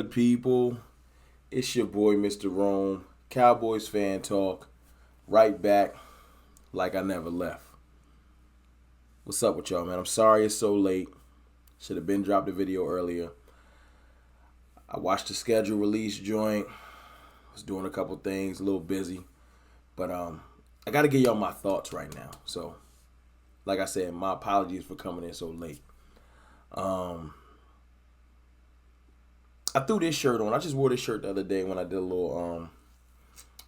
good, people? It's your boy, Mr. Rome. Cowboys fan talk. Right back like I never left. What's up with y'all, man? I'm sorry it's so late. Should have been dropped the video earlier. I watched the schedule release joint. Was doing a couple things, a little busy. But I got to give y'all my thoughts right now. So, like I said, my apologies for coming in so late. I threw this shirt on. I just wore this shirt the other day when I did a little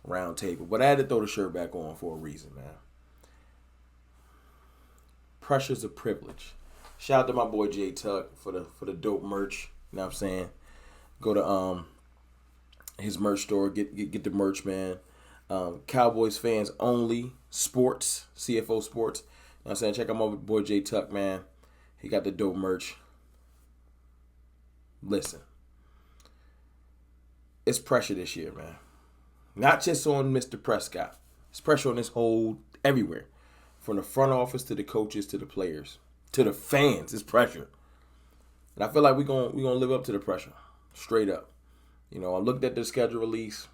round table. But I had to throw the shirt back on for a reason, man. Pressure's a privilege. Shout out to my boy Jay Tuck for the dope merch. You know what I'm saying? Go to his merch store, get the merch, man. Cowboys fans only sports, CFO Sports. You know what I'm saying? Check out my boy Jay Tuck, man. He got the dope merch. Listen. It's pressure this year, man. Not just on Mr. Prescott. It's pressure on this whole, everywhere. From the front office to the coaches to the players. To the fans, it's pressure. And I feel like we're gonna live up to the pressure. Straight up. You know, I looked at the schedule release.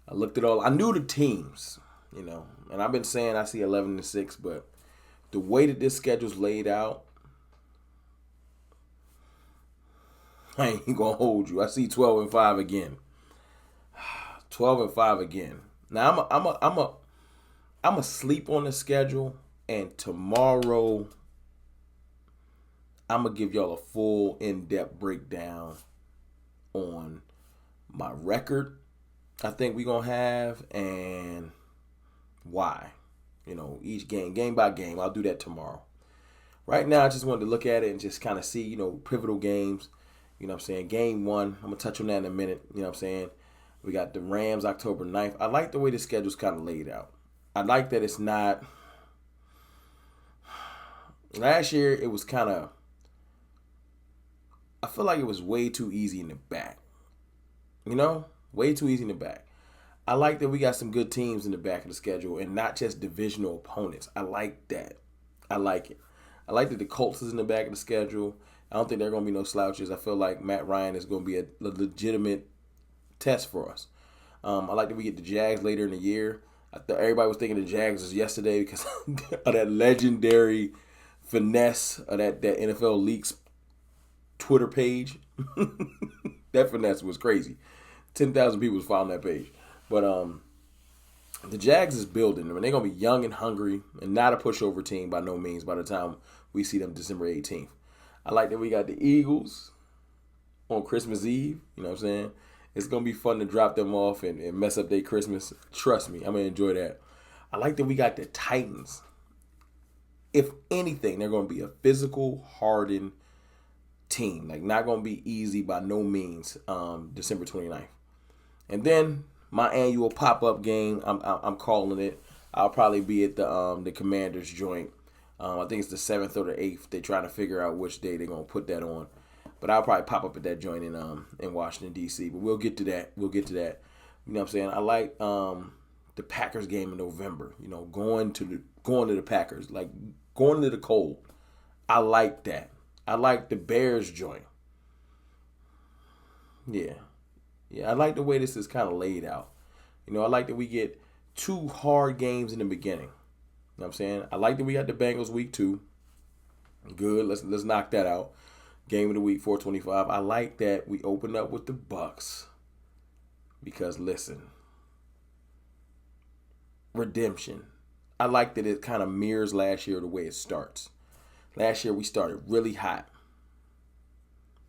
I looked at all. I knew the teams, you know. And I've been saying I see 11-6, but the way that this schedule's laid out, I ain't gonna hold you. I see 12-5 again. 12-5 again. Now I'm a sleep on the schedule, and tomorrow I'm gonna give y'all a full in-depth breakdown on my record. I think we gonna have and why. You know, each game by game. I'll do that tomorrow. Right now, I just wanted to look at it and just kind of see, you know, pivotal games. You know what I'm saying? Game 1, I'm going to touch on that in a minute. You know what I'm saying? We got the Rams October 9th. I like the way the schedule's kind of laid out. I like that it's not. Last year, it was kind of. I feel like it was way too easy in the back. You know? Way too easy in the back. I like that we got some good teams in the back of the schedule and not just divisional opponents. I like that. I like it. I like that the Colts is in the back of the schedule. I don't think there are going to be no slouches. I feel like Matt Ryan is going to be a legitimate test for us. I like that we get the Jags later in the year. I thought everybody was thinking the Jags was yesterday because of that legendary finesse of that NFL Leaks Twitter page. That finesse was crazy. 10,000 people was following that page. But the Jags is building them, and they're going to be young and hungry and not a pushover team by no means by the time we see them December 18th. I like that we got the Eagles on Christmas Eve. You know what I'm saying? It's going to be fun to drop them off and mess up their Christmas. Trust me, I'm going to enjoy that. I like that we got the Titans. If anything, they're going to be a physical, hardened team. Like, not going to be easy by no means December 29th. And then my annual pop-up game, I'm calling it. I'll probably be at the Commanders joint. I think it's the 7th or the 8th. They're trying to figure out which day they're going to put that on. But I'll probably pop up at that joint in Washington, D.C. But we'll get to that. You know what I'm saying? I like the Packers game in November. You know, going to the Packers. Like, going to the cold. I like that. I like the Bears joint. Yeah. Yeah, I like the way this is kind of laid out. You know, I like that we get 2 hard games in the beginning. You know what I'm saying? I like that we got the Bengals week 2. Good. Let's knock that out. Game of the week 425. I like that we open up with the Bucks. Because listen. Redemption. I like that it kind of mirrors last year the way it starts. Last year we started really hot.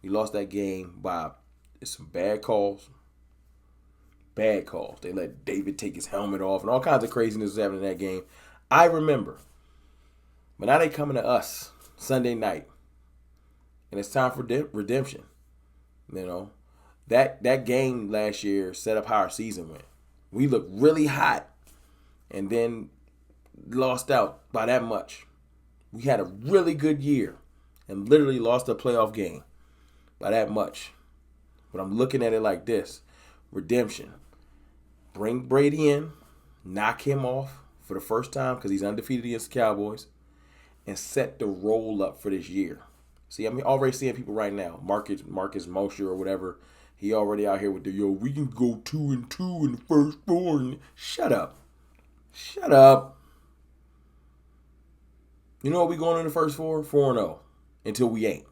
We lost that game by some bad calls. Bad calls. They let David take his helmet off and all kinds of craziness was happening in that game. I remember. But now they coming to us Sunday night. And it's time for redemption. You know. That game last year set up how our season went. We looked really hot. And then lost out by that much. We had a really good year. And literally lost a playoff game by that much. But I'm looking at it like this. Redemption. Bring Brady in. Knock him off for the first time because he's undefeated against the Cowboys. And set the roll up for this year. See, I'm already seeing people right now. Marcus Mosher or whatever. He already out here with the we can go 2-2 in the first four. And shut up. Shut up. You know what we going in the first four? 4-0. Until we ain't.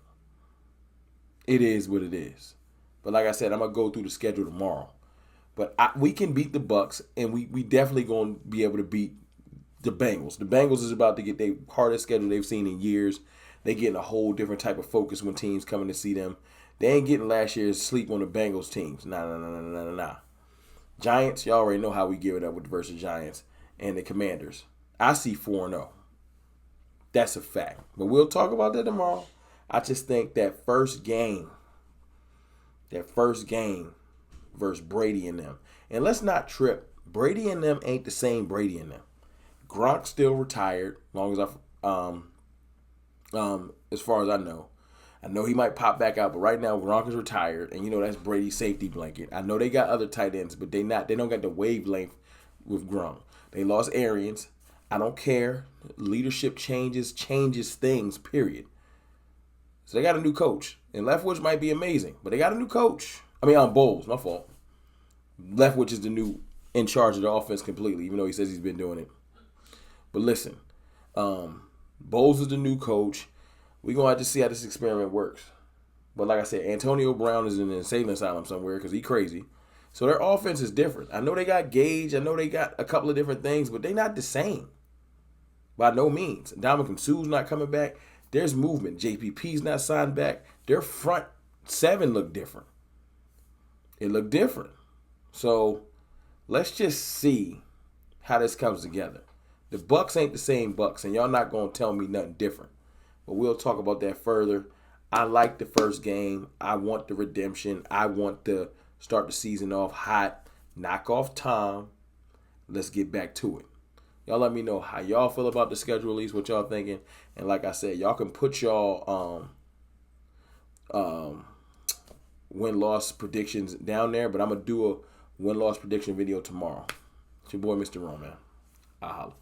It is what it is. But like I said, I'm gonna go through the schedule tomorrow. But we can beat the Bucks, and we definitely gonna be able to beat the Bengals. The Bengals is about to get their hardest schedule they've seen in years. They getting a whole different type of focus when teams coming to see them. They ain't getting last year's sleep on the Bengals teams. Nah. Giants, y'all already know how we give it up with the versus Giants and the Commanders. I see 4-0. That's a fact. But we'll talk about that tomorrow. I just think that first game versus Brady and them. And let's not trip. Brady and them ain't the same Brady and them. Gronk's still retired, as far as I know. I know he might pop back out, but right now Gronk is retired, and that's Brady's safety blanket. I know they got other tight ends, but they don't got the wavelength with Gronk. They lost Arians. I don't care. Leadership changes things, period. So they got a new coach. And Leftwich might be amazing, but they got a new coach. Bowles, my fault. Leftwich is the new in charge of the offense completely, even though he says he's been doing it. But listen, Bowles is the new coach. We're going to have to see how this experiment works. But like I said, Antonio Brown is in an insane asylum somewhere because he's crazy. So their offense is different. I know they got Gage. I know they got a couple of different things, but they're not the same. By no means. Ndamukong Suh's not coming back. There's movement. JPP's not signed back. Their front seven look different. It looked different. So let's just see how this comes together. The Bucks ain't the same Bucks, and y'all not going to tell me nothing different. But we'll talk about that further. I like the first game. I want the redemption. I want to start the season off hot. Knock off Tom. Let's get back to it. Y'all let me know how y'all feel about the schedule release, what y'all thinking. And like I said, y'all can put y'all win-loss predictions down there. But I'm going to do a win-loss prediction video tomorrow. It's your boy, Mr. Roman. I holla.